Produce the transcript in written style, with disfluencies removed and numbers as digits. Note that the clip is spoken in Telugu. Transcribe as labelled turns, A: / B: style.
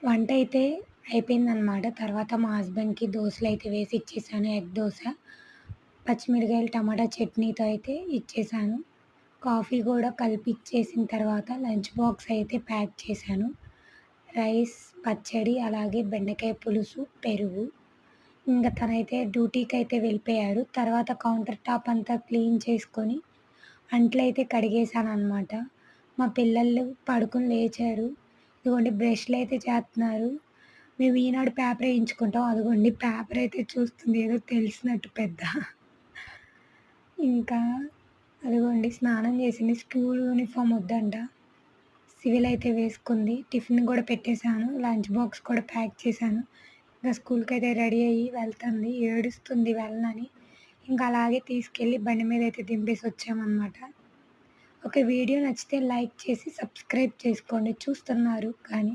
A: వంట అయితే అయిపోయిందనమాట. తర్వాత మా హస్బెండ్‌కి దోసలైతే వేసి ఇచ్చేసాను. ఎగ్ దోస. పచ్చిమిరకాయలు, టమాటా చట్నీతో అయితే ఇచ్చేసాను. కాఫీ గూడా కలిపి ఇచ్చేసిన తర్వాత లంచ్ బాక్స్ అయితే ప్యాక్ చేశాను. రైస్, పచ్చడి, అలాగే బెండకాయ పులుసు, పెరుగు. ఇంక తనైతే డ్యూటీకైతే వెళ్ళిపోయాడు. తర్వాత కౌంటర్ టాప్ అంతా క్లీన్ చేసుకొని, అంట్లయితే కడిగేశాననమాట. మా పిల్లలు పడుకొని లేచారు. ఇదిగోండి బ్రష్‌లయితే చేత్తన్నారు. మేము ఈనాడు పేపర్ ఏయించుకుంటాం. అదిగోండి పేపరయితే చూస్తుంది ఏదో తెలిసినట్టు పెద్ద. ఇంకా అదిగోండి స్నానం చేసింది. స్కూల్ యూనిఫార్మ్ వద్దంట. సివిల్ అయితే వేసుకుంది. టిఫిన్ గూడా పెట్టేసాను. లంచ్ బాక్స్ కూడా ప్యాక్ చేశాను. ఇంక స్కూల్‌కైతే రెడీ అయ్యి వెళ్తుంది. ఏడుస్తుంది వెళ్ళనని. ఇంక అలాగే తీసుకెళ్ళి బండి మీదయితే దింపేసొచ్చామనమాట. ఒక వీడియో నచ్చితే లైక్ చేసి సబ్స్క్రైబ్ చేసుకోండి. చూస్తున్నారు కానీ